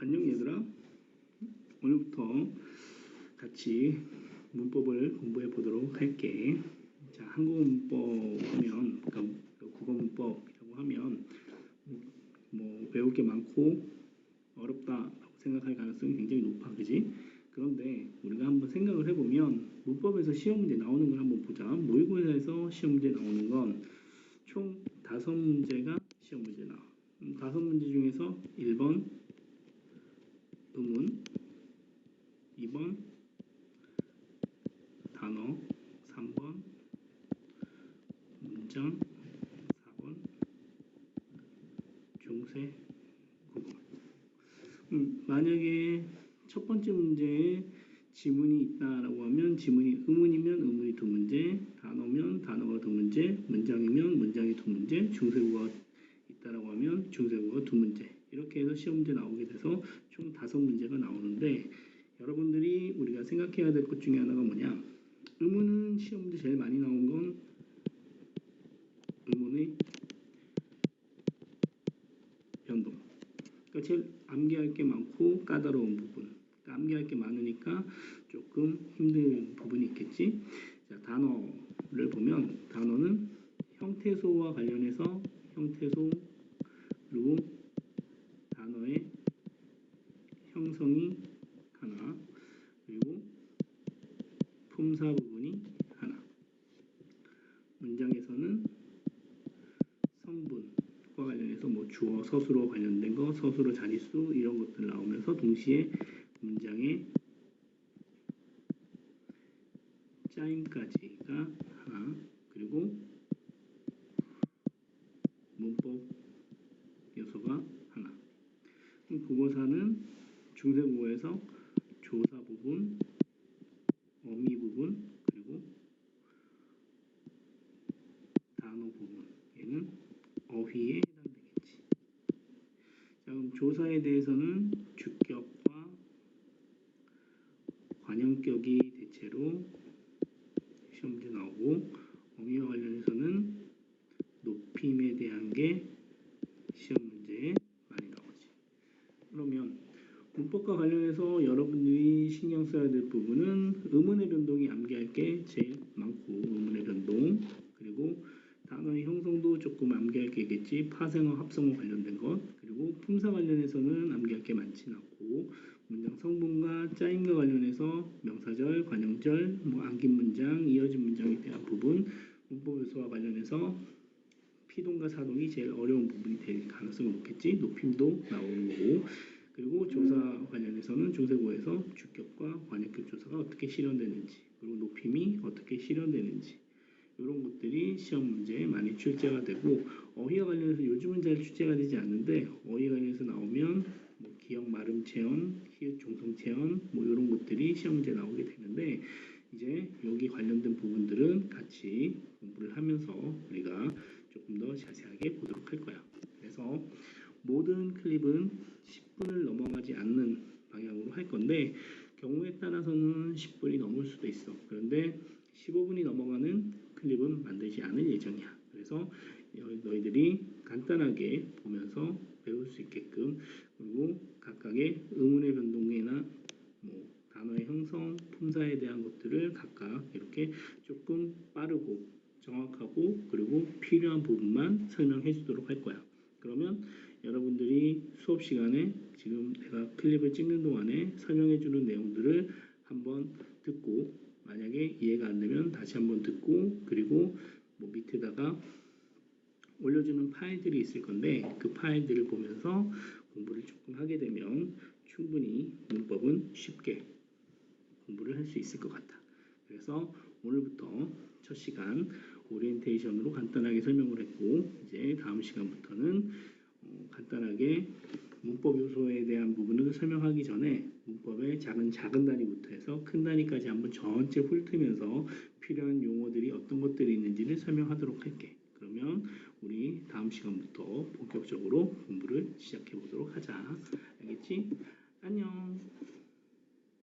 안녕 얘들아. 오늘부터 같이 문법을 공부해 보도록 할게. 자, 한국어 문법 하면, 그러니까 국어 문법이라고 하면 뭐 배울 게 많고 어렵다라고 생각할 가능성이 굉장히 높아, 그지? 그런데 우리가 한번 생각을 해보면 문법에서 시험 문제 나오는 걸 한번 보자. 모의고사에서 시험 문제 나오는 건 총 5문제가 시험 문제 나와. 5문제 중에서 1번 의문, 2번 단어, 3번 문장, 4번 중세, 국어. 만약에 첫 번째 문제에 지문이 있다라고 하면 지문이 의문이면 의문이 2문제, 단어면 단어가 2문제, 문장이면 문장이 2문제, 중세국어가 있다라고 하면 중세국어가 2문제. 이렇게 해서 시험 문제 나오게 돼서 총 5문제가 나오는데, 여러분들이 우리가 생각해야 될 것 중에 하나가 뭐냐? 의문은 시험 문제 제일 많이 나온 건 의문의 변동. 그러니까 제일 암기할 게 많고 까다로운 부분. 그러니까 암기할 게 많으니까 조금 힘든 부분이 있겠지. 자, 단어를 보면 단어는 형태소와 관련해서 형태소, 그리고 단어의 형성이 하나, 그리고 품사 부분이 하나. 문장에서는 성분과 관련해서 뭐 주어, 서술어 관련된 거, 서술어 자릿수 이런 것들 나오면서 동시에 문장의 짜임까지가 하나, 그리고 문법 요소가 하나. 국어사는 중세국어에서 조사 부분, 어미 부분, 그리고 단어 부분. 얘는 어휘에 해당되겠지. 자, 그럼 조사에 대해서는 주격과 관형격이 대체로 시험 문제 나오고, 어미와 관련해서는 높임에 대한 게 시험 문제에 많이 나오지. 그러면 문법과 관련해서 여러분들이 신경 써야 될 부분은 의문의 변동이 암기할 게 제일 많고, 의문의 변동, 그리고 단어의 형성도 조금 암기할 게 있겠지. 파생어, 합성어 관련된 것, 그리고 품사 관련해서는 암기할 게 많진 않고, 문장 성분과 짜임과 관련해서 명사절, 관형절, 뭐 안긴 문장, 이어진 문장에 대한 부분, 문법 요소와 관련해서 피동과 사동이 제일 어려운 부분이 될 가능성이 높겠지. 높임도 나오는 거고, 그리고 조사 관련해서는 중세국어에서 주격과 관형격 조사가 어떻게 실현되는지, 그리고 높임이 어떻게 실현되는지, 이런 것들이 시험 문제에 많이 출제가 되고, 어휘와 관련해서 요즘은 잘 출제가 되지 않는데, 어휘 관련해서 나오면 뭐 기역 말음 체언, 히읗 종성 체언, 뭐 이런 것들이 시험 문제에 나오게 되는데, 이제 여기 관련된 부분들은 같이 공부를 하면서 우리가 조금 더 자세하게 보도록 할 거야. 그래서 모든 클립은 10분을 넘어가지 않는 방향으로 할 건데, 경우에 따라서는 10분이 넘을 수도 있어. 그런데 15분이 넘어가는 클립은 만들지 않을 예정이야. 그래서 너희들이 간단하게 보면서 배울 수 있게끔, 그리고 각각의 의문의 변동이나 뭐 단어의 형성, 품사에 대한 것들을 각각 이렇게 조금 빠르고 정확하고 그리고 필요한 부분만 설명해 주도록 할 거야. 그러면 여러분들이 수업 시간에 지금 내가 클립을 찍는 동안에 설명해 주는 내용들을 한번 듣고, 만약에 이해가 안 되면 다시 한번 듣고, 그리고 뭐 밑에다가 올려주는 파일들이 있을 건데, 그 파일들을 보면서 공부를 조금 하게 되면 충분히 문법은 쉽게 공부를 할 수 있을 것 같아. 그래서 오늘부터 첫 시간 오리엔테이션으로 간단하게 설명을 했고, 이제 다음 시간부터는 간단하게 문법 요소에 대한 부분을 설명하기 전에 문법의 작은 단위부터 해서 큰 단위까지 한번 전체 훑으면서 필요한 용어들이 어떤 것들이 있는지를 설명하도록 할게. 그러면 우리 다음 시간부터 본격적으로 공부를 시작해 보도록 하자. 알겠지? 안녕.